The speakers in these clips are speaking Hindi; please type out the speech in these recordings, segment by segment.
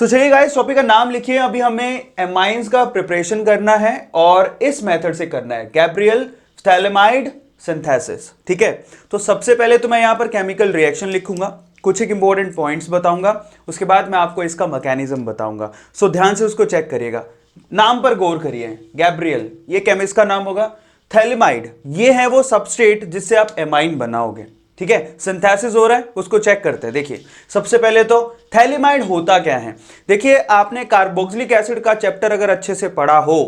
तो चलिए गाइस, टॉपिक का नाम लिखिए। अभी हमें एमाइंस का प्रिपरेशन करना है और इस मेथड से करना है, गैब्रियल फ्थैलेमाइड सिंथेसिस। ठीक है, तो सबसे पहले तो मैं यहां पर केमिकल रिएक्शन लिखूंगा, कुछ एक इंपॉर्टेंट पॉइंट्स बताऊंगा, उसके बाद मैं आपको इसका मैकेनिज्म बताऊंगा। सो ध्यान से उसको चेक करिएगा, नाम पर गौर करिए। गैब्रियल, ये केमिस्ट का नाम होगा। थैलेमाइड, ये है वो सबस्ट्रेट जिससे आप एमाइन बनाओगे। ठीक है, सिंथेसिस हो रहा है, उसको चेक करते हैं। देखिए, सबसे पहले तो थैलेमाइड होता क्या है। देखिए, आपने कार्बोक्सिलिक एसिड का चैप्टर अगर अच्छे से पढ़ा हो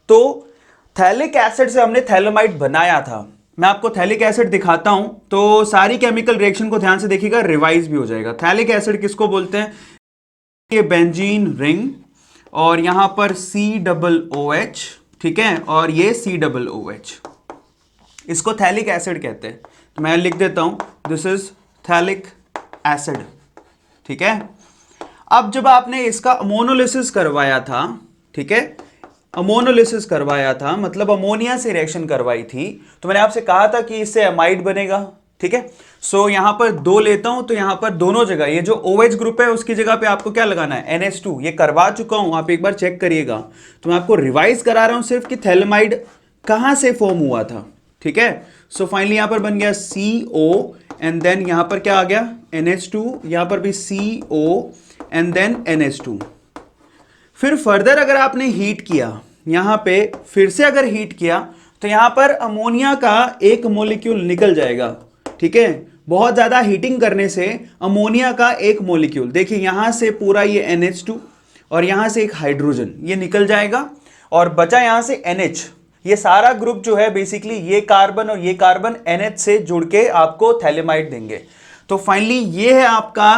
तो थैलिक एसिड से हमने थैलेमाइड बनाया था। मैं आपको थैलिक एसिड दिखाता हूं तो सारी केमिकल रिएक्शन को ध्यान से देखिएगा, रिवाइज भी हो जाएगा। थैलिक एसिड किसको बोलते हैं? ये बेंजीन रिंग और यहां पर COOH, ठीक है, और ये COOH, इसको थैलिक एसिड कहते हैं। तो मैं लिख देता हूं, दिस इज थैलिक एसिड। ठीक है, अब जब आपने इसका अमोनोलिसिस करवाया था, ठीक है, अमोनोलिसिस करवाया था मतलब अमोनिया से रिएक्शन करवाई थी, तो मैंने आपसे कहा था कि इससे एमाइड बनेगा। ठीक है, सो यहां पर दो लेता हूं, तो यहां पर दोनों जगह ये जो OH ग्रुप है उसकी जगह पे आपको क्या लगाना है? NH2। ये करवा चुका हूं, आप एक बार चेक करिएगा। तो मैं आपको रिवाइज करा रहा हूं सिर्फ कि थैलेमाइड कहां से फॉर्म हुआ था। ठीक है, सो फाइनली यहां पर बन गया CO एंड देन यहां पर क्या आ गया? NH2, यहां पर भी CO एंड देन NH2। फिर फर्दर अगर आपने हीट किया, यहां पे फिर से अगर हीट किया तो यहां पर अमोनिया का एक मॉलिक्यूल निकल जाएगा। ठीक है, बहुत ज्यादा हीटिंग करने से अमोनिया का एक मॉलिक्यूल, देखिए यहां से पूरा ये NH2 और यहां से एक हाइड्रोजन ये निकल जाएगा और बचा यहां से NH। ये सारा ग्रुप जो है बेसिकली ये कार्बन और ये कार्बन NH से जुड़ के आपको थैलेमाइड देंगे। तो फाइनली ये है आपका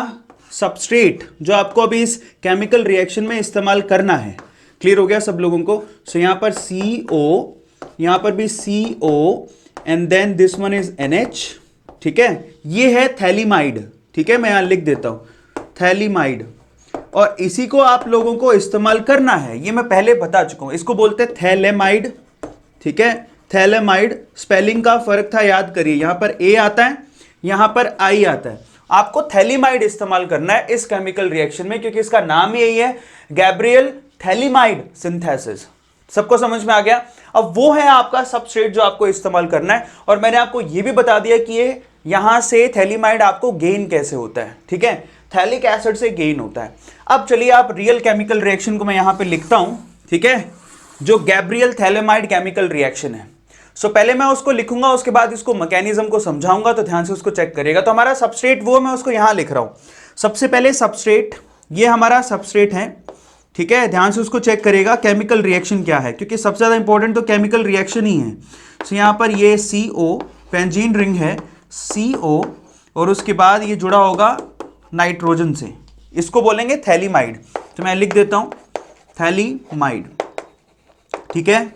सबस्ट्रेट जो आपको अभी इस केमिकल रिएक्शन में इस्तेमाल करना है। क्लियर हो गया सब लोगों को? सो यहां पर CO, यहां पर भी CO and then this one is NH। ठीक है, ये है थैलेमाइड। ठीक है, मैं यहां लिख देता हूं थैलेमाइड, और इसी को आप लोगों को इस्तेमाल करना है। ये मैं पहले बता चुका हूं, इसको बोलते हैं थैलेमाइड। ठीक है, थैलेमाइड, स्पेलिंग का फर्क था, याद करिए, यहां पर A आता है, यहां पर I आता है। आपको थैलेमाइड इस्तेमाल करना है इस केमिकल रिएक्शन में, क्योंकि इसका नाम ही यही है, गैब्रियल थैलेमाइड सिंथेसिस। सबको समझ में आ गया? अब वो है आपका सबस्ट्रेट जो आपको इस्तेमाल करना है, और मैंने आपको यह भी बता दिया कि ये यहां से थैलेमाइड आपको गेन कैसे होता है। ठीक है, थैलिक एसिड से गेन होता है। अब चलिए, आप रियल केमिकल रिएक्शन को मैं यहां पे लिखता हूं। ठीक है, जो गैब्रियल थैलेमाइड केमिकल रिएक्शन है, सो पहले मैं उसको लिखूंगा, उसके बाद इसको मैकेनिज्म को समझाऊंगा, तो ध्यान से उसको चेक करिएगा। तो हमारा सबस्ट्रेट वो मैं उसको यहां लिख रहा हूं। सबसे पहले सबस्ट्रेट, ये हमारा सबस्ट्रेट है। ठीक है, ध्यान से उसको चेक करिएगा केमिकल रिएक्शन क्या है, क्योंकि सबसे ज्यादा इंपॉर्टेंट तो केमिकल रिएक्शन ही है। सो यहां पर ये CO बेंजीन रिंग है, CO, और उसके बाद ये जुड़ा होगा नाइट्रोजन से, इसको बोलेंगे थैलेमाइड। तो मैं लिख देता हूं थैलेमाइड। ठीक है,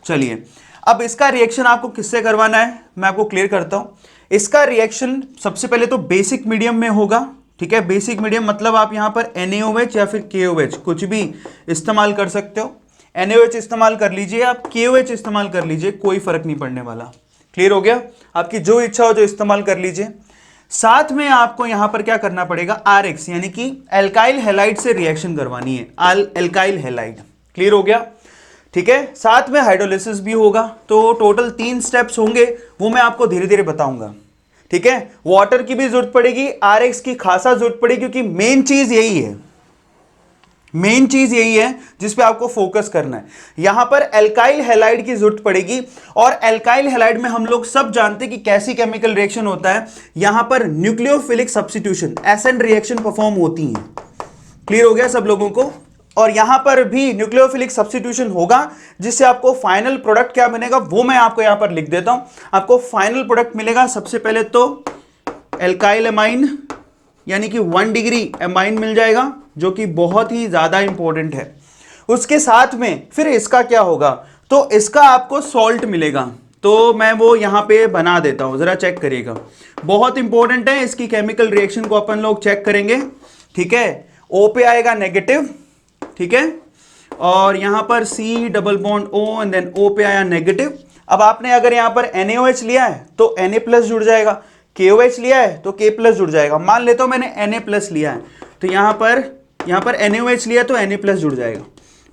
चलिए, अब इसका रिएक्शन आपको किससे करवाना है मैं आपको क्लियर करता हूं। इसका रिएक्शन सबसे पहले तो बेसिक मीडियम में होगा। ठीक है, बेसिक मीडियम मतलब आप यहां पर NaOH या फिर KOH कुछ भी इस्तेमाल कर सकते हो। NaOH इस्तेमाल कर लीजिए, आप KOH इस्तेमाल कर लीजिए, कोई फर्क नहीं पड़ने वाला। क्लियर हो गया? आपकी जो इच्छा हो जो इस्तेमाल कर लीजिए। साथ में आपको यहां पर क्या करना पड़ेगा? RX यानी कि एल्काइल हैलाइड से रिएक्शन करवानी है, एल्काइल हैलाइड। क्लियर हो गया? ठीक है, साथ में हाइड्रोलिसिस भी होगा। तो टोटल 3 स्टेप्स होंगे, वो मैं आपको धीरे धीरे बताऊंगा। ठीक है, वाटर की भी जरूरत पड़ेगी, RX की खासा जरूरत पड़ेगी, क्योंकि मेन चीज यही है, मेन चीज यही है जिस पे आपको फोकस करना है। यहां पर एल्काइल हैलाइड की जरूरत पड़ेगी, और एल्काइल हैलाइड में हम लोग सब जानते हैं कि कैसी केमिकल रिएक्शन होता है। यहां पर nucleophilic substitution, acid reaction perform होती है। क्लियर हो गया सब लोगों को? और यहां पर भी न्यूक्लियोफिलिक सब्स्टिट्यूशन होगा, जिससे आपको फाइनल प्रोडक्ट क्या बनेगा वो मैं आपको यहां पर लिख देता हूं। आपको फाइनल प्रोडक्ट मिलेगा सबसे पहले तो एल्काइल एमाइन, यानी कि 1 डिग्री एमाइन मिल जाएगा, जो कि बहुत ही ज्यादा इंपॉर्टेंट है। उसके साथ में फिर इसका क्या होगा? तो इसका आपको सॉल्ट मिलेगा। तो मैं वो यहां पे बना देता हूं, जरा चेक करिएगा, बहुत इंपॉर्टेंट है। इसकी केमिकल रिएक्शन को अपन लोग चेक करेंगे। ठीक है, O पे आएगा नेगेटिव, ठीक है, और यहां पर C double bond O and then O पे आया नेगेटिव। अब आपने अगर यहां पर NaOH लिया है तो Na+ जुड़ जाएगा, KOH लिया है तो K+ जुड़ जाएगा। मान लेता हूं मैंने Na+ लिया है, तो यहां पर यहाँ पर NaOH लिया तो Na+ जुड़ जाएगा,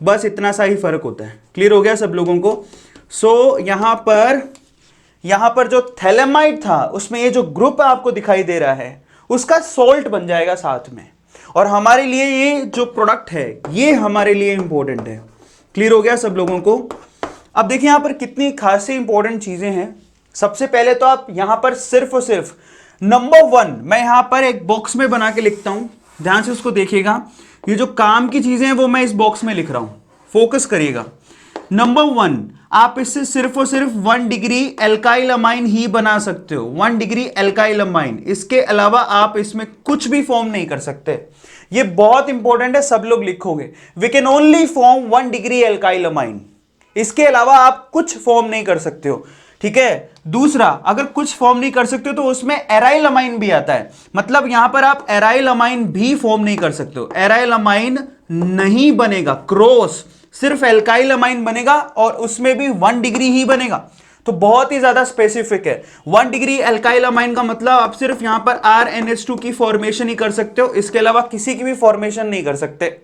बस इतना सा ही फर्क होता है। क्लियर हो गया सब लोगों को? सो यहाँ पर जो थैलेमाइड था उसमें ये जो ग्रुप आपको दिखाई दे रहा है उसका सोल्ट बन जाएगा साथ में, और हमारे लिए ये जो प्रोडक्ट है ये हमारे लिए इंपॉर्टेंट है। क्लियर हो गया सब लोगों को? अब देखिए यहाँ पर कितनी खासी इंपॉर्टेंट चीजें हैं। सबसे पहले तो आप यहां पर सिर्फ और सिर्फ नंबर 1 मैं यहां पर एक बॉक्स में बना के लिखता हूं, ध्यान से उसको देखिएगा। ये जो काम की चीजें हैं वो मैं इस बॉक्स में लिख रहा हूं, फोकस करिएगा। नंबर 1, आप इससे सिर्फ और सिर्फ 1 डिग्री एल्काइल अमाइन ही बना सकते हो, 1 डिग्री एल्काइल अमाइन। इसके अलावा आप इसमें कुछ भी फॉर्म नहीं कर सकते। ये बहुत इंपॉर्टेंट है, सब लोग लिखोगे। We can only form 1 degree alkyl amine, इसके अलावा आप कुछ फॉर्म नहीं कर सकते हो। ठीक है। दूसरा, अगर कुछ फॉर्म नहीं कर सकते हो तो उसमें एराइल अमाइन भी आता है, मतलब यहां पर आप एराइल अमाइन भी फॉर्म नहीं कर सकते हो। एराइल अमाइन नहीं बनेगा, क्रॉस सिर्फ एल्काइल अमाइन बनेगा और उसमें भी 1 डिग्री ही बनेगा। तो बहुत ही ज्यादा स्पेसिफिक है। 1 डिग्री एल्काइल अमाइन का मतलब आप सिर्फ यहां पर RnH2 की फॉर्मेशन ही कर सकते हो, इसके अलावा किसी की भी फॉर्मेशन नहीं कर सकते।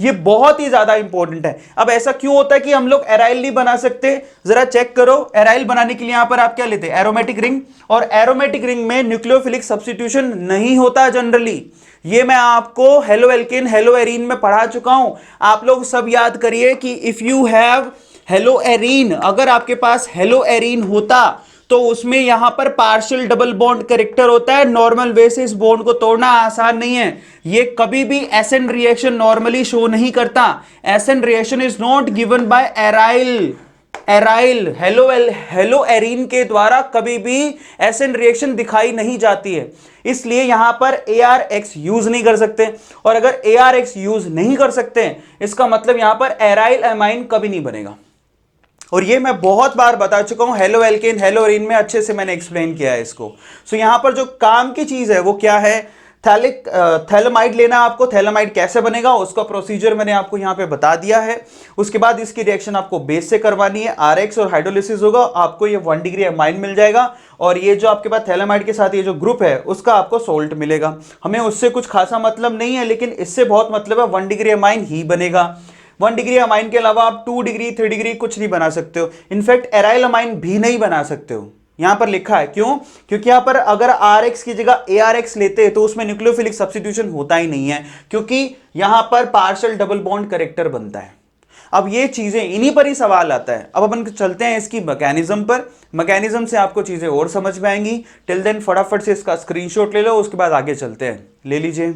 ये बहुत ही ज्यादा इंपॉर्टेंट है। अब ऐसा क्यों होता है कि हम लोग एराइल नहीं बना सकते? जरा चेक करो। एराइल बनाने के लिए यहां पर आप क्या लेते हैं? एरोमेटिक रिंग, और एरोमेटिक रिंग में न्यूक्लियोफिलिक सब्स्टिट्यूशन नहीं होता जनरली। ये मैं आपको हेलो एल्केन हेलो एरीन में पढ़ा चुका हूं। आप लोग सब याद करिए कि if you have hello arene, अगर आपके पास हेलो एरीन होता तो उसमें यहां पर पार्शियल डबल बॉन्ड कैरेक्टर होता है। नॉर्मल वे से इस बॉन्ड को तोड़ना आसान नहीं है। ये कभी भी एसेंड रिएक्शन नॉर्मली शो नहीं करता। Ascend reaction is not given by aryl hello arene के द्वारा कभी भी एसेंड रिएक्शन दिखाई नहीं जाती है। इसलिए यहां पर ARX यूज नहीं कर सकते, और अगर ARX यूज नहीं कर सकते इसका मतलब यहां पर एराइल अमाइन कभी नहीं बनेगा। और ये मैं बहुत बार बता चुका हूं, हेलो एल्केन हेलो एरीन में अच्छे से मैंने एक्सप्लेन किया है इसको। सो यहां पर जो काम की चीज है वो क्या है? थैलेमाइड लेना आपको। थैलेमाइड कैसे बनेगा उसका प्रोसीजर मैंने आपको यहां पे बता दिया है। उसके बाद इसकी रिएक्शन आपको बेस से करवानी है, RX और हाइड्रोलिसिस होगा, आपको ये 1 डिग्री अमाइन मिल जाएगा, और ये जो आपके पास थैलेमाइड के साथ ये जो ग्रुप है उसका आपको सोल्ट मिलेगा। हमें उससे कुछ खासा मतलब नहीं है, लेकिन इससे बहुत मतलब है, 1 डिग्री अमाइन ही बनेगा। 1 डिग्री अमाइन के अलावा आप 2 डिग्री 3 डिग्री कुछ नहीं बना सकते हो। इनफैक्ट एराइल अमाइन भी नहीं बना सकते हो। यहां पर लिखा है क्यों? क्योंकि यहां पर अगर RX की जगह ARX लेते तो उसमें न्यूक्लियोफिलिक सब्स्टिट्यूशन होता ही नहीं है, क्योंकि यहां पर पार्शियल डबल बॉन्ड कैरेक्टर बनता है। अब ये चीजें इन्हीं पर ही सवाल आता है। अब अपन चलते हैं इसकी मैकेनिज्म पर। मैकेनिज्म से आपको चीजें और समझ में आएंगी। टिल देन फटाफट से इसका स्क्रीनशॉट ले लो, उसके बाद आगे चलते हैं। ले लीजिए।